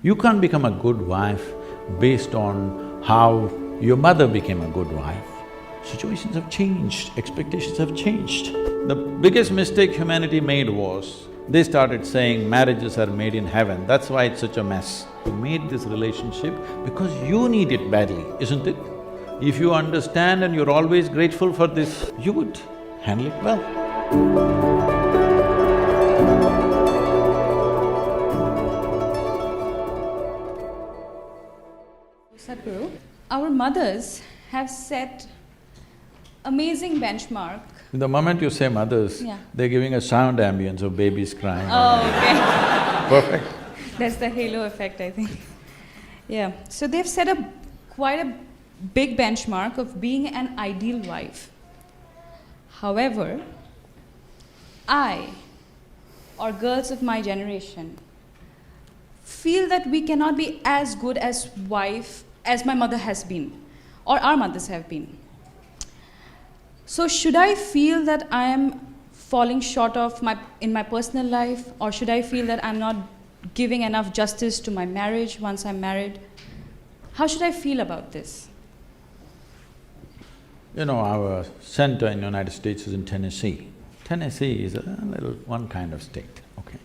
You can't become a good wife based on how your mother became a good wife. Situations have changed, expectations have changed. The biggest mistake humanity made was, they started saying marriages are made in heaven, that's why it's such a mess. You made this relationship because you need it badly, isn't it? If you understand and you're always grateful for this, you would handle it well. Sadhguru, our mothers have set amazing benchmark. The moment you say mothers, Yeah. they're giving a sound ambience of babies crying. Oh, okay. Perfect. That's the halo effect, I think. Yeah, so they've set quite a big benchmark of being an ideal wife. However, I, or girls of my generation, feel that we cannot be as good as wife as my mother has been, or our mothers have been. So should I feel that I am falling short of in my personal life, or should I feel that I'm not giving enough justice to my marriage once I'm married? How should I feel about this? You know, our center in the United States is in Tennessee. Tennessee is a little one kind of state, okay.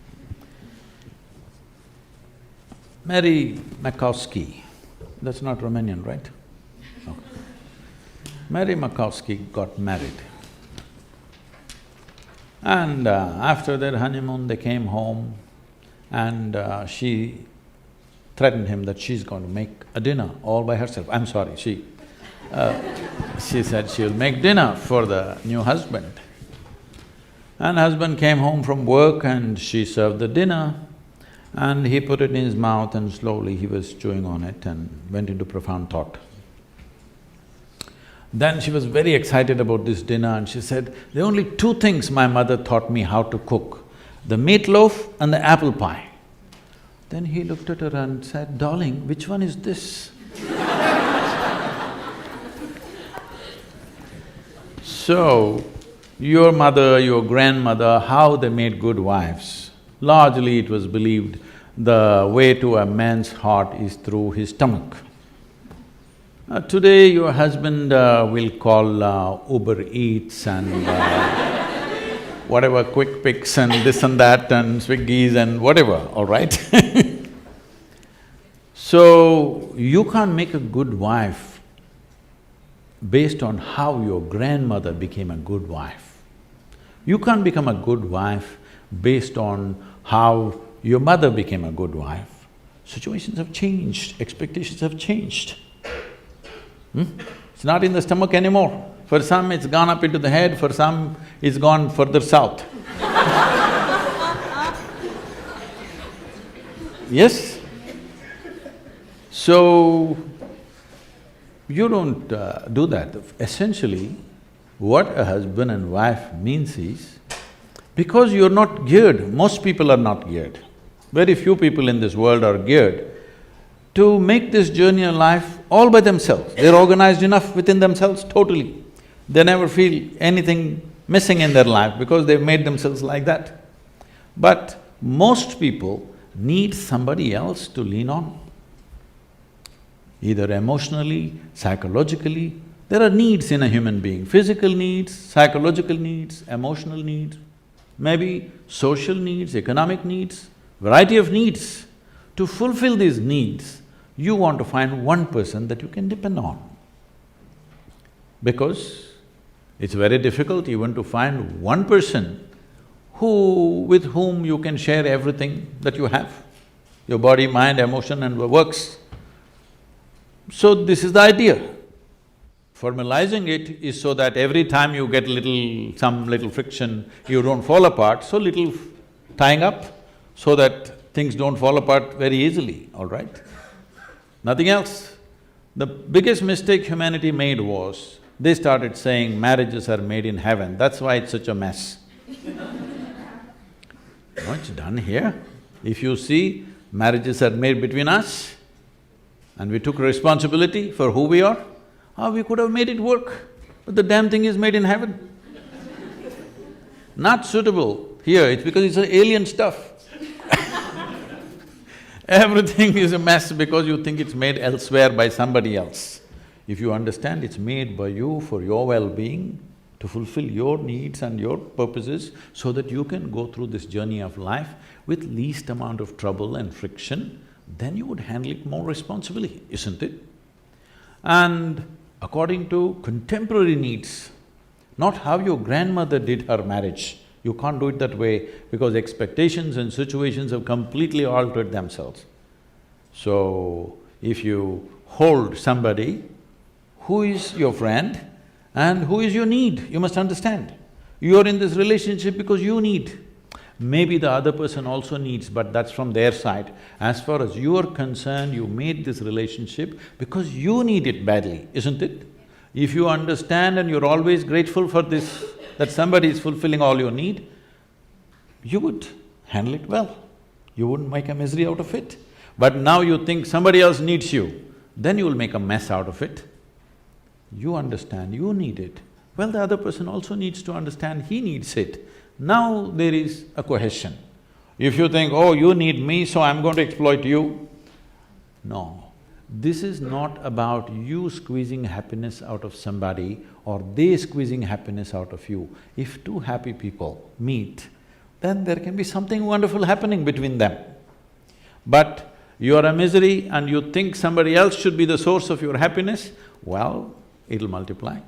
Mary Makowski, that's not Romanian, right? Okay. Mary Makowski got married. And after their honeymoon, they came home and she threatened him that she's going to make a dinner all by herself. I'm sorry, she said she'll make dinner for the new husband. And husband came home from work and she served the dinner and he put it in his mouth and slowly he was chewing on it and went into profound thought. Then she was very excited about this dinner and she said, there are only two things my mother taught me how to cook, the meatloaf and the apple pie. Then he looked at her and said, darling, which one is this? So, your mother, your grandmother, how they made good wives? Largely it was believed the way to a man's heart is through his stomach. Today your husband will call Uber Eats and whatever Quick Picks and this and that and Swiggies and whatever, all right? So, you can't make a good wife based on how your grandmother became a good wife. You can't become a good wife based on how your mother became a good wife. Situations have changed, expectations have changed. It's not in the stomach anymore. For some it's gone up into the head, for some it's gone further south. Yes? So, you don't do that. Essentially, what a husband and wife means is, because you're not geared, most people are not geared, very few people in this world are geared to make this journey of life all by themselves. They're organized enough within themselves totally. They never feel anything missing in their life because they've made themselves like that. But most people need somebody else to lean on, either emotionally, psychologically. There are needs in a human being, physical needs, psychological needs, emotional needs, maybe social needs, economic needs, variety of needs. To fulfill these needs, you want to find one person that you can depend on. Because it's very difficult even to find one person with whom you can share everything that you have, your body, mind, emotion and works. So this is the idea. Formalizing it is so that every time you get some little friction, you don't fall apart, so little tying up so that things don't fall apart very easily, all right? Nothing else. The biggest mistake humanity made was, they started saying marriages are made in heaven, that's why it's such a mess. No, it's done here. If you see, marriages are made between us and we took responsibility for who we are, we could have made it work, but the damn thing is made in heaven. Not suitable here, it's because it's alien stuff. Everything is a mess because you think it's made elsewhere by somebody else. If you understand it's made by you for your well-being, to fulfill your needs and your purposes, so that you can go through this journey of life with least amount of trouble and friction, then you would handle it more responsibly, isn't it? And according to contemporary needs, not how your grandmother did her marriage. You can't do it that way because expectations and situations have completely altered themselves. So, if you hold somebody who is your friend and who is your need, you must understand. You are in this relationship because you need. Maybe the other person also needs, but that's from their side. As far as you are concerned, you made this relationship because you need it badly, isn't it? If you understand and you're always grateful for this, that somebody is fulfilling all your need, you would handle it well. You wouldn't make a misery out of it. But now you think somebody else needs you, then you will make a mess out of it. You understand, you need it. Well, the other person also needs to understand he needs it. Now there is a cohesion. If you think, oh, you need me, so I'm going to exploit you, no. This is not about you squeezing happiness out of somebody or they squeezing happiness out of you. If two happy people meet, then there can be something wonderful happening between them. But you are a misery and you think somebody else should be the source of your happiness, well, it'll multiply.